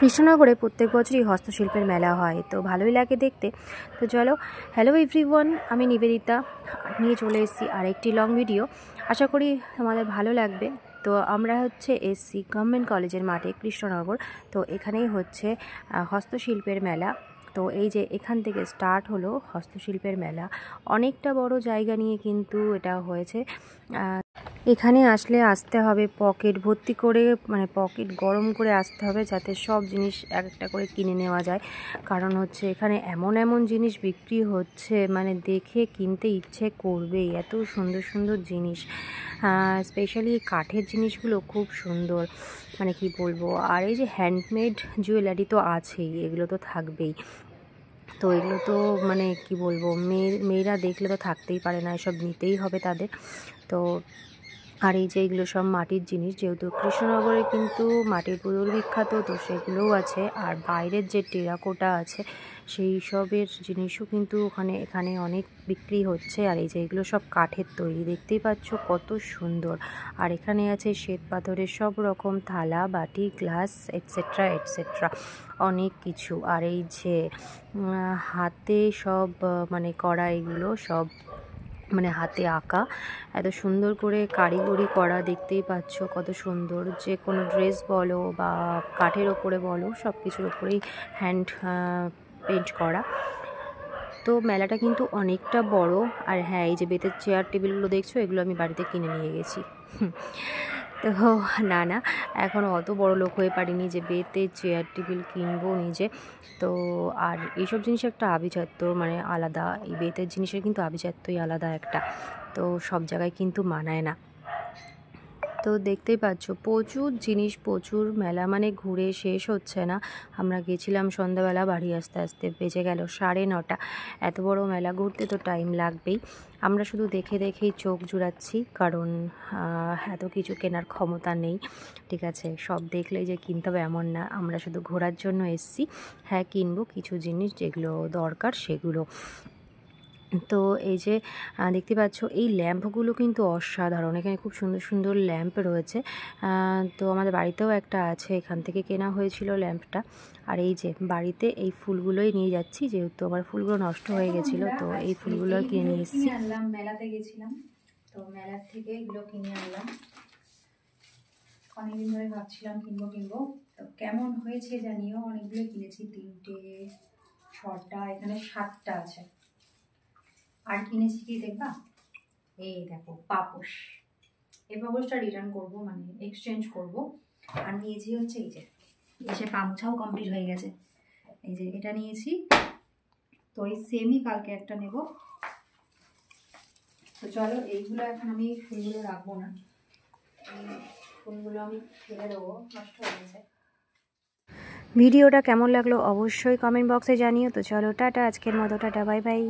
কৃষ্ণনগরে প্রত্যেক বছরই হস্তশিল্পের মেলা হয়, তো ভালোই লাগে দেখতে। তো চলো, হ্যালো এভরিওয়ান, আমি নিবেদিতা নিয়ে চলে এসেছি আরেকটি লং ভিডিও। আশা করি তোমাদের ভালো লাগবে। তো আমরা এসছি গভর্নমেন্ট কলেজের মাঠে কৃষ্ণনগর। তো এখানেই হচ্ছে হস্তশিল্পের মেলা। তো এই যে এখান থেকে স্টার্ট হলো হস্তশিল্পের মেলা। অনেকটা বড় জায়গা নিয়ে কিন্তু এটা হয়েছে। এখানে আসতে হবে পকেট ভর্তি করে, মানে পকেট গরম করে আসতে হবে, যাতে সব জিনিস এক একটা করে কিনে নেওয়া যায়। কারণ এখানে এমন এমন জিনিস বিক্রি হচ্ছে, মানে দেখে কিনতে ইচ্ছে করবেই, এত সুন্দর সুন্দর জিনিস। স্পেশালি কাঠের জিনিসগুলো খুব সুন্দর, মানে কি বলবো। আর এই যে হ্যান্ডমেড জুয়েলারি তো আছেই, এগুলো তো থাকবেই। তো এগুলো তো মানে কি বলবো, মেয়েরা দেখলে তো থাকতেই পারে না, এসব নিতেই হবে তাদের। তো আর এই যে এগুলো সব মাটির জিনিস, যেহেতু কৃষ্ণনগরে কিন্তু মাটির পুতুল বিখ্যাত, তো সেগুলোও আছে। আর বাইরের যে টেরাকোটা আছে সেই সবের জিনিসও কিন্তু এখানে অনেক বিক্রি হচ্ছে। আর এই যে এগুলো সব কাঠের তৈরি, দেখতেই পাচ্ছ কত সুন্দর। আর এখানে আছে শ্বেত পাথরের সব রকম থালা, বাটি, গ্লাস, এটসেট্রা এটসেট্রা, অনেক কিছু। আর এই যে হাতে সব মানে করা, এগুলো সব মানে হাতে আঁকা, এত সুন্দর করে কারিগরি করা, দেখতেই পাচ্ছ কত সুন্দর। যে কোনো ড্রেস বলো বা কাঠের ওপরে বলো, সব কিছুর ওপরেই হ্যান্ড পেন্ট করা। তো মেলাটা কিন্তু অনেকটা বড়। আর হ্যাঁ, এই যে বেতের চেয়ার টেবিলগুলো দেখছো, এগুলো আমি বাড়িতে কিনে নিয়ে গেছি। তো না, এখন অত বড় লোক হয়ে পারিনি যে বেতের চেয়ার টেবিল কিনবো নিজে। তো আর এইসব জিনিস একটা আভিজাত্য, মানে আলাদা। এই বেতের জিনিসের কিন্তু আভিজাত্যই আলাদা একটা, তো সব জায়গায় কিন্তু মানায় না। তো দেখতেই পাচ্ছ প্রচুর জিনিস, প্রচুর মেলা, মানে ঘুরে শেষ হচ্ছে না। আমরা গেছিলাম সন্ধ্যাবেলা, বাড়ি আসতে আসতে বেজে গেল 9:30। এত বড় মেলা ঘুরতে তো টাইম লাগবেই। আমরা শুধু দেখে দেখেই চোখ জুড়াচ্ছি, কারণ এত কিছু কেনার ক্ষমতা নেই। ঠিক আছে, সব দেখলেই যে কিনতে হবে এমন না, আমরা শুধু ঘোরার জন্য এসছি। হ্যাঁ, কিনবো কিছু জিনিস যেগুলো দরকার সেগুলো। তো এই যে দেখতে পাচ্ছ এই ল্যাম্পগুলো কিন্তু অসাধারণ, এখানে খুব সুন্দর সুন্দর ল্যাম্প রয়েছে। তো আমাদের বাড়িতেও একটা আছে, এখান থেকে কেনা হয়েছিল ল্যাম্পটা। আর এই যে বাড়িতে এই ফুলগুলোই নিয়ে যাচ্ছি, যেহেতু আমার ফুলগুলো নষ্ট হয়ে গেছিলো, তো এই ফুলগুলো কিনে নিয়ে এসেছি। আনলাম, মেলাতে গেছিলাম, তো মেলার থেকে এগুলো কিনে আনলাম। অনেকদিন ধরে ভাবছিলাম কিনবো, তো কেমন হয়েছে জানিও। অনেকগুলো কিনেছি, 3টে 6টা, এখানে 7টা আছে। আর কিনেছি কি দেখবা, এই দেখো পাপোশ। এই পাপোশটা রিটার্ন করব, মানে এক্সচেঞ্জ করব। আর নিয়েছি এই যে, এসে পামছাও কমপ্লিট হয়ে গেছে। এই যে এটা নিয়েছি, তো এই সেমই কালকে একটা নেব। তো চলো, এইগুলো এখন আমি ফুলগুলো রাখবো না, ফুলগুলো আমি ফেলে দেবো, নষ্ট হয়ে গেছে। ভিডিওটা কেমন লাগলো অবশ্যই কমেন্ট বক্সে জানিও। তো চলো টাটা, আজকের মতো টাটা, বাই বাই।